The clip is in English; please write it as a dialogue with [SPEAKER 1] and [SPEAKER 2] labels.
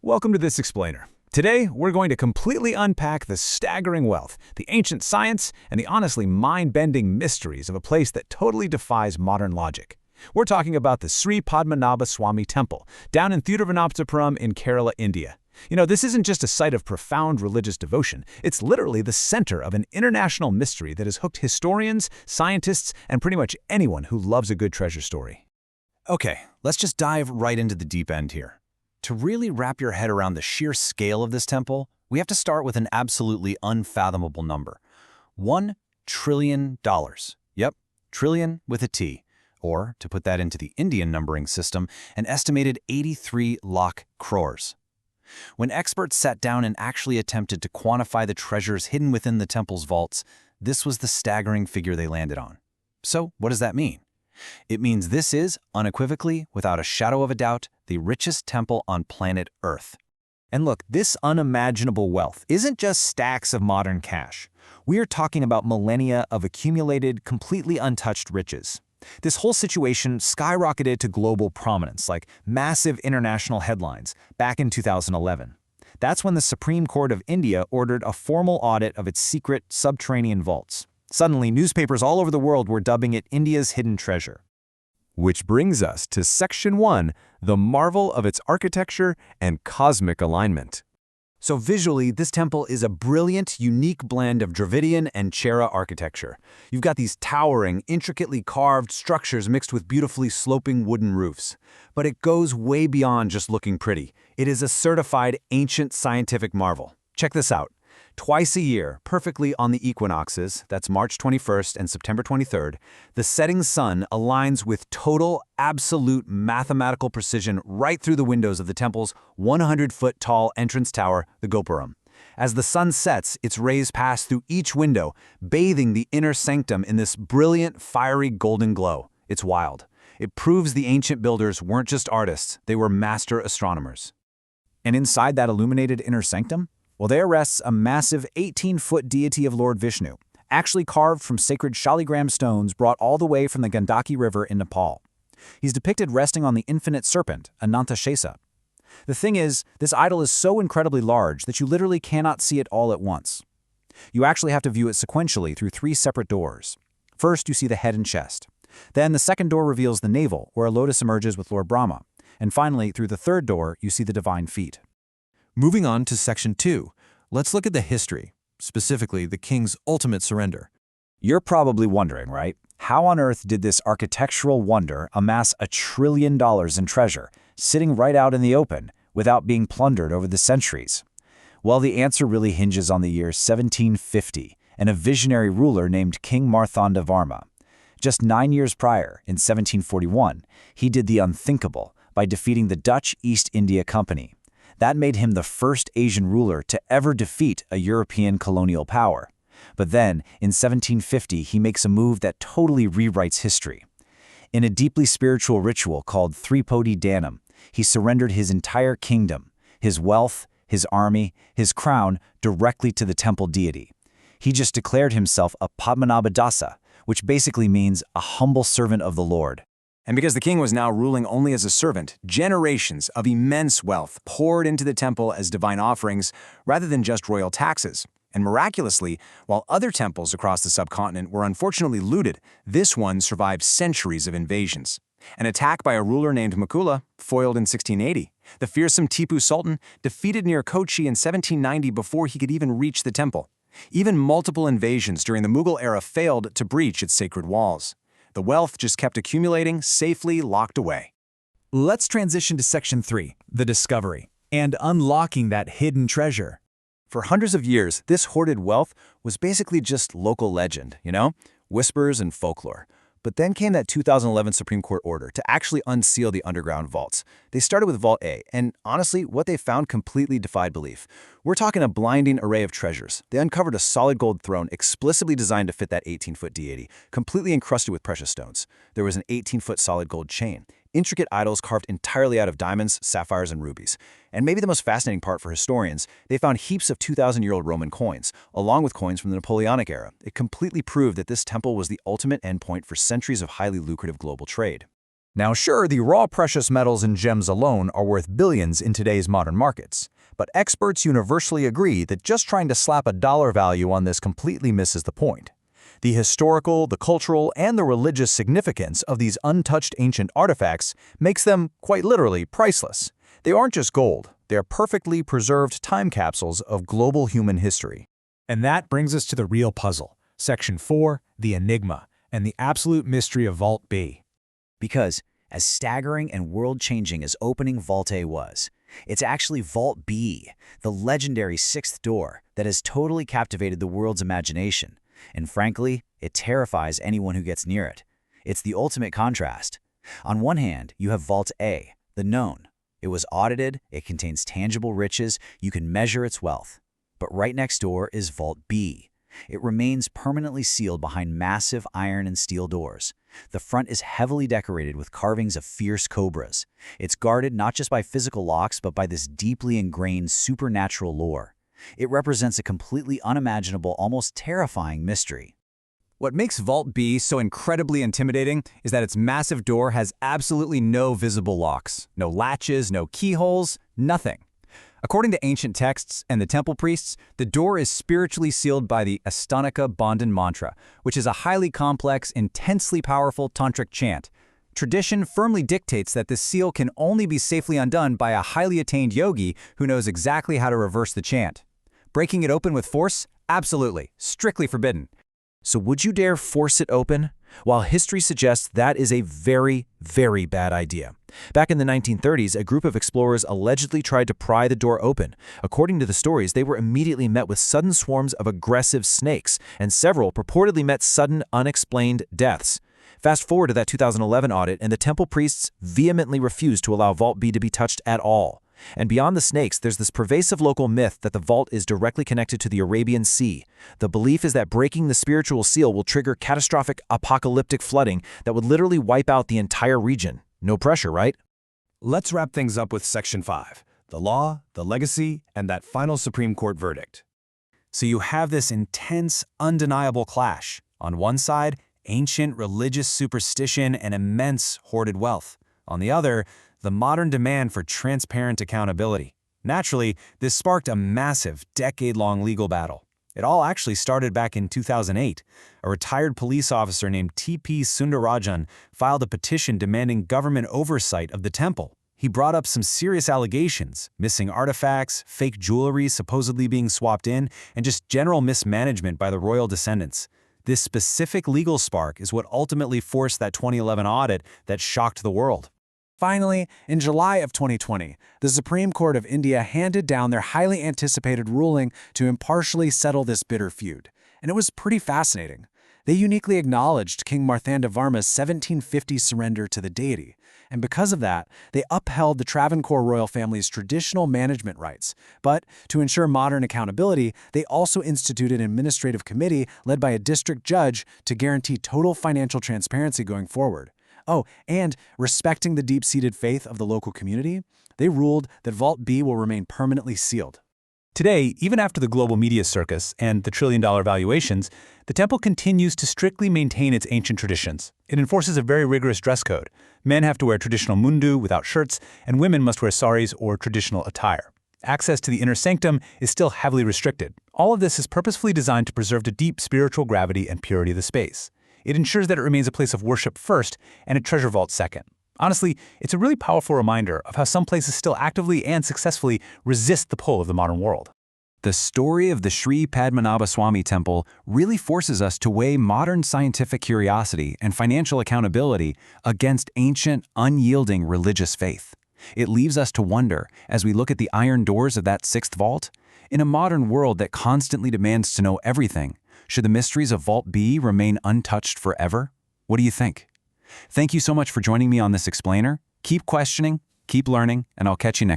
[SPEAKER 1] Welcome to This Explainer. Today, we're going to completely unpack the staggering wealth, the ancient science, and the honestly mind-bending mysteries of a place that totally defies modern logic. We're talking about the Sri Padmanabhaswamy Temple, down in Thiruvananthapuram in Kerala, India. This isn't just a site of profound religious devotion. It's literally the center of an international mystery that has hooked historians, scientists, and pretty much anyone who loves a good treasure story.
[SPEAKER 2] Okay, let's just dive right into the deep end here. To really wrap your head around the sheer scale of this temple, we have to start with an absolutely unfathomable number. $1 trillion. Yep, trillion with a T. Or, to put that into the Indian numbering system, an estimated 83 lakh crores. When experts sat down and actually attempted to quantify the treasures hidden within the temple's vaults, this was the staggering figure they landed on. So, what does that mean? It means this is, unequivocally, without a shadow of a doubt, the richest temple on planet Earth.
[SPEAKER 3] And look, this unimaginable wealth isn't just stacks of modern cash. We are talking about millennia of accumulated, completely untouched riches. This whole situation skyrocketed to global prominence, like massive international headlines, back in 2011. That's when the Supreme Court of India ordered a formal audit of its secret subterranean vaults. Suddenly, newspapers all over the world were dubbing it India's hidden treasure.
[SPEAKER 1] Which brings us to Section 1, the marvel of its architecture and cosmic alignment.
[SPEAKER 2] So visually, this temple is a brilliant, unique blend of Dravidian and Chera architecture. You've got these towering, intricately carved structures mixed with beautifully sloping wooden roofs. But it goes way beyond just looking pretty. It is a certified ancient scientific marvel. Check this out. Twice a year, perfectly on the equinoxes, that's March 21st and September 23rd, the setting sun aligns with total, absolute mathematical precision right through the windows of the temple's 100-foot-tall entrance tower, the Gopuram. As the sun sets, its rays pass through each window, bathing the inner sanctum in this brilliant, fiery golden glow. It's wild. It proves the ancient builders weren't just artists, they were master astronomers.
[SPEAKER 3] And inside that illuminated inner sanctum? Well, there rests a massive 18-foot deity of Lord Vishnu, actually carved from sacred Shaligram stones brought all the way from the Gandaki River in Nepal. He's depicted resting on the infinite serpent, Anantashesa. The thing is, this idol is so incredibly large that you literally cannot see it all at once. You actually have to view it sequentially through 3 separate doors. First, you see the head and chest. Then the second door reveals the navel, where a lotus emerges with Lord Brahma. And finally, through the third door, you see the divine feet.
[SPEAKER 4] Moving on to Section 2, let's look at the history, specifically the king's ultimate surrender.
[SPEAKER 3] You're probably wondering, right? How on earth did this architectural wonder amass $1 trillion in treasure, sitting right out in the open, without being plundered over the centuries? Well, the answer really hinges on the year 1750 and a visionary ruler named King Marthanda Varma. Just 9 years prior, in 1741, he did the unthinkable by defeating the Dutch East India Company. That made him the first Asian ruler to ever defeat a European colonial power. But then, in 1750, he makes a move that totally rewrites history. In a deeply spiritual ritual called Tripodi Danam, he surrendered his entire kingdom, his wealth, his army, his crown, directly to the temple deity. He just declared himself a Padmanabha Dasa, which basically means a humble servant of the Lord.
[SPEAKER 2] And because the king was now ruling only as a servant, generations of immense wealth poured into the temple as divine offerings rather than just royal taxes. And miraculously, while other temples across the subcontinent were unfortunately looted, this one survived centuries of invasions. An attack by a ruler named Makula, foiled in 1680. The fearsome Tipu Sultan defeated near Kochi in 1790 before he could even reach the temple. Even multiple invasions during the Mughal era failed to breach its sacred walls. The wealth just kept accumulating, safely locked away.
[SPEAKER 3] Let's transition to Section 3, the discovery, and unlocking that hidden treasure.
[SPEAKER 2] For hundreds of years, this hoarded wealth was basically just local legend, whispers and folklore. But then came that 2011 Supreme Court order to actually unseal the underground vaults. They started with Vault A, and honestly, what they found completely defied belief. We're talking a blinding array of treasures. They uncovered a solid gold throne explicitly designed to fit that 18-foot deity, completely encrusted with precious stones. There was an 18-foot solid gold chain, intricate idols carved entirely out of diamonds, sapphires, and rubies. And maybe the most fascinating part for historians, they found heaps of 2,000-year-old Roman coins, along with coins from the Napoleonic era. It completely proved that this temple was the ultimate endpoint for centuries of highly lucrative global trade. Now sure, the raw precious metals and gems alone are worth billions in today's modern markets, but experts universally agree that just trying to slap a dollar value on this completely misses the point. The historical, the cultural, and the religious significance of these untouched ancient artifacts makes them, quite literally, priceless. They aren't just gold, they're perfectly preserved time capsules of global human history.
[SPEAKER 1] And that brings us to the real puzzle, Section 4, the enigma, and the absolute mystery of Vault B.
[SPEAKER 3] Because, as staggering and world-changing as opening Vault A was, it's actually Vault B, the legendary sixth door that has totally captivated the world's imagination. And frankly, it terrifies anyone who gets near it. It's the ultimate contrast. On one hand, you have Vault A, the known. It was audited, it contains tangible riches, you can measure its wealth. But right next door is Vault B. It remains permanently sealed behind massive iron and steel doors. The front is heavily decorated with carvings of fierce cobras. It's guarded not just by physical locks, but by this deeply ingrained supernatural lore. It represents a completely unimaginable, almost terrifying mystery.
[SPEAKER 2] What makes Vault B so incredibly intimidating is that its massive door has absolutely no visible locks, no latches, no keyholes, nothing. According to ancient texts and the temple priests, the door is spiritually sealed by the Naga Bandham mantra, which is a highly complex, intensely powerful tantric chant. Tradition firmly dictates that this seal can only be safely undone by a highly attained yogi who knows exactly how to reverse the chant. Breaking it open with force? Absolutely, strictly forbidden.
[SPEAKER 3] So would you dare force it open? While history suggests that is a very, very bad idea. Back in the 1930s, a group of explorers allegedly tried to pry the door open. According to the stories, they were immediately met with sudden swarms of aggressive snakes, and several purportedly met sudden, unexplained deaths. Fast forward to that 2011 audit, and the temple priests vehemently refused to allow Vault B to be touched at all. And beyond the snakes, there's this pervasive local myth that the vault is directly connected to the Arabian Sea. The belief is that breaking the spiritual seal will trigger catastrophic apocalyptic flooding that would literally wipe out the entire region. No pressure, right?
[SPEAKER 2] Let's wrap things up with Section 5, the law, the legacy, and that final Supreme Court verdict.
[SPEAKER 1] So you have this intense, undeniable clash. On one side, ancient religious superstition and immense hoarded wealth. On the other, the modern demand for transparent accountability. Naturally, this sparked a massive, decade-long legal battle. It all actually started back in 2008. A retired police officer named T.P. Sundarajan filed a petition demanding government oversight of the temple. He brought up some serious allegations, missing artifacts, fake jewelry supposedly being swapped in, and just general mismanagement by the royal descendants. This specific legal spark is what ultimately forced that 2011 audit that shocked the world.
[SPEAKER 5] Finally, in July of 2020, the Supreme Court of India handed down their highly anticipated ruling to impartially settle this bitter feud. And it was pretty fascinating. They uniquely acknowledged King Marthanda Varma's 1750 surrender to the deity. And because of that, they upheld the Travancore royal family's traditional management rights. But to ensure modern accountability, they also instituted an administrative committee led by a district judge to guarantee total financial transparency going forward. Oh, and respecting the deep-seated faith of the local community, they ruled that Vault B will remain permanently sealed.
[SPEAKER 1] Today, even after the global media circus and the trillion-dollar valuations, the temple continues to strictly maintain its ancient traditions. It enforces a very rigorous dress code. Men have to wear traditional mundu without shirts, and women must wear saris or traditional attire. Access to the inner sanctum is still heavily restricted. All of this is purposefully designed to preserve the deep spiritual gravity and purity of the space. It ensures that it remains a place of worship first and a treasure vault second. Honestly, it's a really powerful reminder of how some places still actively and successfully resist the pull of the modern world.
[SPEAKER 2] The story of the Sri Padmanabhaswamy Temple really forces us to weigh modern scientific curiosity and financial accountability against ancient, unyielding religious faith. It leaves us to wonder, as we look at the iron doors of that sixth vault, in a modern world that constantly demands to know everything, should the mysteries of Vault B remain untouched forever? What do you think? Thank you so much for joining me on this explainer. Keep questioning, keep learning, and I'll catch you next time.